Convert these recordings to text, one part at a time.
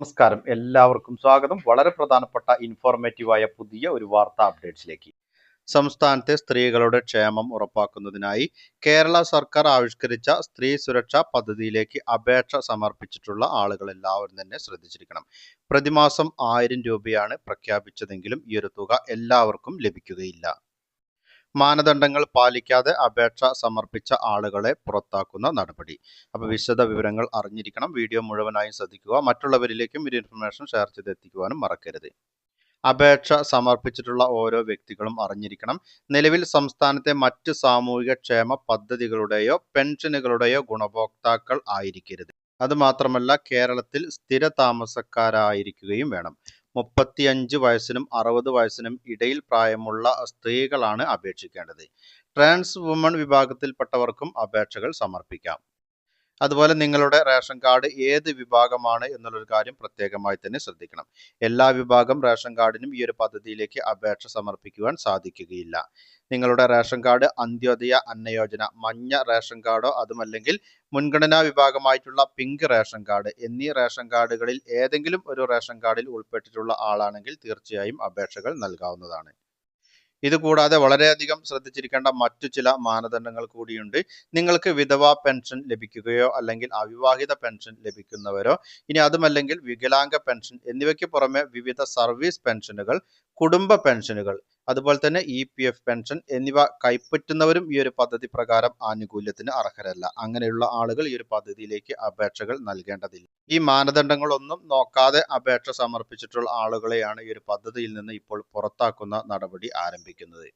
നമസ്കാരം, എല്ലാവർക്കും സ്വാഗതം. വളരെ പ്രധാനപ്പെട്ട ഇൻഫോർമേറ്റീവായ പുതിയ ഒരു വാർത്താ അപ്ഡേറ്റ്സിലേക്ക്. സംസ്ഥാനത്തെ സ്ത്രീകളുടെ ക്ഷേമം ഉറപ്പാക്കുന്നതിനായി കേരള സർക്കാർ ആവിഷ്കരിച്ച സ്ത്രീ സുരക്ഷാ പദ്ധതിയിലേക്ക് അപേക്ഷ സമർപ്പിച്ചിട്ടുള്ള ആളുകൾ എല്ലാവരും തന്നെ ശ്രദ്ധിച്ചിരിക്കണം. പ്രതിമാസം 1000 രൂപയാണ് പ്രഖ്യാപിച്ചതെങ്കിലും ഈ ഒരു തുക എല്ലാവർക്കും ലഭിക്കുകയില്ല. മാനദണ്ഡങ്ങൾ പാലിക്കാതെ അപേക്ഷ സമർപ്പിച്ച ആളുകളെ പുറത്താക്കുന്ന നടപടി. അപ്പോൾ വിശദ വിവരങ്ങൾ അറിഞ്ഞിരിക്കണം. വീഡിയോ മുഴുവനായും ശ്രദ്ധിക്കുക. മറ്റുള്ളവരിലേക്കും ഈ ഇൻഫർമേഷൻ ഷെയർ ചെയ്തെത്തിക്കുവാനും മറക്കരുത്. അപേക്ഷ സമർപ്പിച്ചിട്ടുള്ള ഓരോ വ്യക്തികളും അറിഞ്ഞിരിക്കണം. നിലവിൽ സംസ്ഥാനത്തെ മറ്റ് സാമൂഹിക ക്ഷേമ പദ്ധതികളുടെയോ പെൻഷനുകളുടെയോ ഗുണഭോക്താക്കൾ ആയിരിക്കരുത്. അതുമാത്രമല്ല, കേരളത്തിൽ സ്ഥിര താമസക്കാരായിരിക്കുകയും വേണം. 35 വയസ്സിനും 60 വയസ്സിനും ഇടയിൽ പ്രായമുള്ള സ്ത്രീകളാണ് അപേക്ഷിക്കേണ്ടത്. ട്രാൻസ് വുമൺ വിഭാഗത്തിൽപ്പെട്ടവർക്കും അപേക്ഷകൾ സമർപ്പിക്കാം. അതുപോലെ നിങ്ങളുടെ റേഷൻ കാർഡ് ഏത് വിഭാഗമാണ് എന്നുള്ളൊരു കാര്യം പ്രത്യേകമായി തന്നെ ശ്രദ്ധിക്കണം. എല്ലാ വിഭാഗം റേഷൻ കാർഡിനും ഈ ഒരു പദ്ധതിയിലേക്ക് അപേക്ഷ സമർപ്പിക്കുവാൻ സാധിക്കുകയില്ല. നിങ്ങളുടെ റേഷൻ കാർഡ് അന്ത്യോദയ അന്നയോജന മഞ്ഞ റേഷൻ കാർഡോ അതുമല്ലെങ്കിൽ മുൻഗണനാ വിഭാഗമായിട്ടുള്ള പിങ്ക് റേഷൻ കാർഡ് എന്നീ റേഷൻ കാർഡുകളിൽ ഏതെങ്കിലും ഒരു റേഷൻ കാർഡിൽ ഉൾപ്പെട്ടിട്ടുള്ള ആളാണെങ്കിൽ തീർച്ചയായും അപേക്ഷകൾ നൽകാവുന്നതാണ്. ഇതുകൂടാതെ വളരെയധികം ശ്രദ്ധിച്ചിരിക്കേണ്ട മറ്റു ചില മാനദണ്ഡങ്ങൾ കൂടിയുണ്ട്. നിങ്ങൾക്ക് വിധവാ പെൻഷൻ ലഭിക്കുകയോ അല്ലെങ്കിൽ അവിവാഹിത പെൻഷൻ ലഭിക്കുന്നവരോ ഇനി അതുമല്ലെങ്കിൽ വികലാംഗ പെൻഷൻ എന്നിവയ്ക്ക് പുറമെ വിവിധ സർവീസ് പെൻഷനുകൾ, കുടുംബ പെൻഷനുകൾ, അതുപോലെ തന്നെ EPF പെൻഷൻ എന്നിവ കൈപ്പറ്റുന്നവരും ഈ ഒരു പദ്ധതി പ്രകാരം ആനുകൂല്യത്തിന് അർഹരല്ല. അങ്ങനെയുള്ള ആളുകൾ ഈ ഒരു പദ്ധതിയിലേക്ക് അപേക്ഷകൾ നൽകേണ്ടതില്ല. ഈ മാനദണ്ഡങ്ങളൊന്നും നോക്കാതെ അപേക്ഷ സമർപ്പിച്ചിട്ടുള്ള ആളുകളെയാണ് ഈ ഒരു പദ്ധതിയിൽ നിന്ന് ഇപ്പോൾ പുറത്താക്കുന്ന നടപടി ആരംഭിക്കുന്നത്.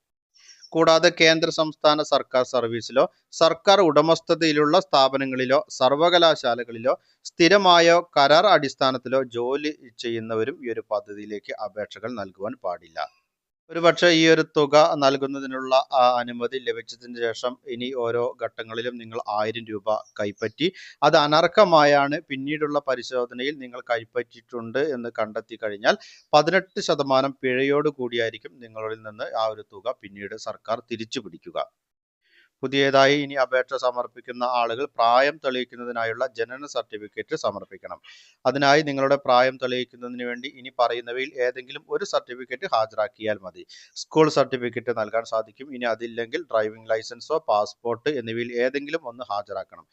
കൂടാതെ കേന്ദ്ര സംസ്ഥാന സർക്കാർ സർവീസിലോ സർക്കാർ ഉടമസ്ഥതയിലുള്ള സ്ഥാപനങ്ങളിലോ സർവകലാശാലകളിലോ സ്ഥിരമായോ കരാർ അടിസ്ഥാനത്തിലോ ജോലി ചെയ്യുന്നവരും ഈ ഒരു പദ്ധതിയിലേക്ക് അപേക്ഷകൾ നൽകുവാൻ പാടില്ല. ഒരുപക്ഷെ ഈ ഒരു തുക നൽകുന്നതിനുള്ള അനുമതി ലഭിച്ചതിന് ശേഷം ഇനി ഓരോ ഘട്ടങ്ങളിലും നിങ്ങൾ 1000 രൂപ കൈപ്പറ്റി അത് അനർഹമായാണ് പിന്നീടുള്ള പരിശോധനയിൽ നിങ്ങൾ കൈപ്പറ്റിയിട്ടുണ്ട് എന്ന് കണ്ടെത്തി കഴിഞ്ഞാൽ 18% പിഴയോട് കൂടിയായിരിക്കും നിങ്ങളിൽ നിന്ന് ആ ഒരു തുക പിന്നീട് സർക്കാർ തിരിച്ചു പിടിക്കുക. പുതിയതായി ഇനി അപേക്ഷ സമർപ്പിക്കുന്ന ആളുകൾ പ്രായം തെളിയിക്കുന്നതിനായുള്ള ജനന സർട്ടിഫിക്കറ്റ് സമർപ്പിക്കണം. അതിനായി നിങ്ങളുടെ പ്രായം തെളിയിക്കുന്നതിന് വേണ്ടി ഇനി പറയുന്നവയിൽ ഏതെങ്കിലും ഒരു സർട്ടിഫിക്കറ്റ് ഹാജരാക്കിയാൽ മതി. സ്കൂൾ സർട്ടിഫിക്കറ്റ് നൽകാൻ സാധിക്കും. ഇനി അതില്ലെങ്കിൽ ഡ്രൈവിംഗ് ലൈസൻസോ പാസ്പോർട്ട് എന്നിവയിൽ ഏതെങ്കിലും ഒന്ന് ഹാജരാക്കണം.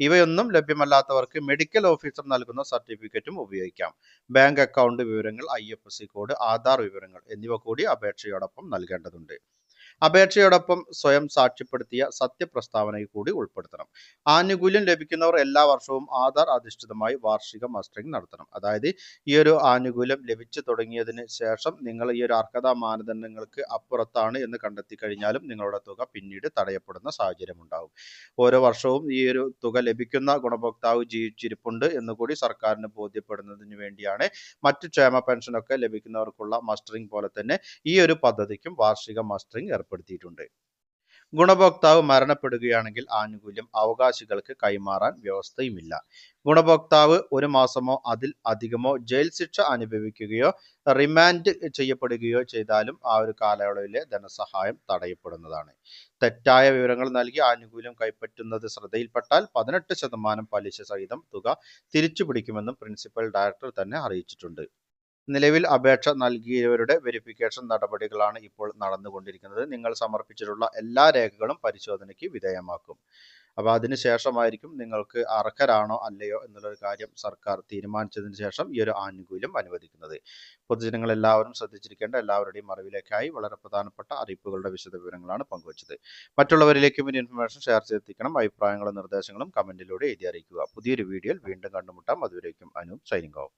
ഇവയൊന്നും ലഭ്യമല്ലാത്തവർക്ക് മെഡിക്കൽ ഓഫീസർ നൽകുന്ന സർട്ടിഫിക്കറ്റും ഉപയോഗിക്കാം. ബാങ്ക് അക്കൗണ്ട് വിവരങ്ങൾ, IFSC കോഡ്, ആധാർ വിവരങ്ങൾ എന്നിവ കൂടി അപേക്ഷയോടൊപ്പം നൽകേണ്ടതുണ്ട്. അപേക്ഷയോടൊപ്പം സ്വയം സാക്ഷ്യപ്പെടുത്തിയ സത്യപ്രസ്താവന കൂടി ഉൾപ്പെടുത്തണം. ആനുകൂല്യം ലഭിക്കുന്നവർ എല്ലാ വർഷവും ആധാർ അധിഷ്ഠിതമായി വാർഷിക മസ്റ്ററിംഗ് നടത്തണം. അതായത് ഈ ഒരു ആനുകൂല്യം ലഭിച്ചു തുടങ്ങിയതിന് ശേഷം നിങ്ങൾ ഈ ഒരു അർഹതാ മാനദണ്ഡങ്ങൾക്ക് അപ്പുറത്താണ് എന്ന് കണ്ടെത്തി കഴിഞ്ഞാലും നിങ്ങളുടെ തുക പിന്നീട് തടയപ്പെടുന്ന സാഹചര്യം ഉണ്ടാകും. ഓരോ വർഷവും ഈ ഒരു തുക ലഭിക്കുന്ന ഗുണഭോക്താവ് ജീവിച്ചിരിപ്പുണ്ട് എന്നുകൂടി സർക്കാരിന് ബോധ്യപ്പെടുന്നതിന് വേണ്ടിയാണ് മറ്റു ക്ഷേമ പെൻഷനൊക്കെ ലഭിക്കുന്നവർക്കുള്ള മസ്റ്ററിംഗ് പോലെ തന്നെ ഈ ഒരു പദ്ധതിക്കും വാർഷിക മസ്റ്ററിംഗ് ഏർപ്പെടുത്തിയിട്ടുണ്ട്. ഗുണഭോക്താവ് മരണപ്പെടുകയാണെങ്കിൽ ആനുകൂല്യം അവകാശികൾക്ക് കൈമാറാൻ വ്യവസ്ഥയുമില്ല. ഗുണഭോക്താവ് 1 മാസമോ അതിൽ അധികമോ ജയിൽ ശിക്ഷ അനുഭവിക്കുകയോ റിമാൻഡ് ചെയ്യപ്പെടുകയോ ചെയ്താലും ആ ഒരു കാലയളവിലെ ധനസഹായം തടയപ്പെടുന്നതാണ്. തെറ്റായ വിവരങ്ങൾ നൽകി ആനുകൂല്യം കൈപ്പറ്റുന്നത് ശ്രദ്ധയിൽപ്പെട്ടാൽ 18% പലിശ സഹിതം തുക തിരിച്ചുപിടിക്കുമെന്നും പ്രിൻസിപ്പൽ ഡയറക്ടർ തന്നെ അറിയിച്ചിട്ടുണ്ട്. നിലവിൽ അപേക്ഷ നൽകിയവരുടെ വെരിഫിക്കേഷൻ നടപടികളാണ് ഇപ്പോൾ നടന്നുകൊണ്ടിരിക്കുന്നത്. നിങ്ങൾ സമർപ്പിച്ചിട്ടുള്ള എല്ലാ രേഖകളും പരിശോധനയ്ക്ക് വിധേയമാക്കും. അപ്പോൾ അതിനുശേഷമായിരിക്കും നിങ്ങൾക്ക് അർഹരാണോ അല്ലയോ എന്നുള്ളൊരു കാര്യം സർക്കാർ തീരുമാനിച്ചതിന് ശേഷം ഈ ഒരു ആനുകൂല്യം അനുവദിക്കുന്നത്. പൊതുജനങ്ങൾ എല്ലാവരും ശ്രദ്ധിച്ചിരിക്കേണ്ട എല്ലാവരുടെയും അറിവിലേക്കായി വളരെ പ്രധാനപ്പെട്ട അറിയിപ്പുകളുടെ വിശദ വിവരങ്ങളാണ് പങ്കുവച്ചത്. മറ്റുള്ളവരിലേക്കും ഈ ഇൻഫർമേഷൻ ഷെയർ ചെയ്തെത്തിക്കണം. അഭിപ്രായങ്ങളും നിർദ്ദേശങ്ങളും കമന്റിലൂടെ എഴുതി അറിയിക്കുക. പുതിയൊരു വീഡിയോയിൽ വീണ്ടും കണ്ടുമുട്ടാം. അതുവരേക്കും സൈനിങ് ഓഫ്.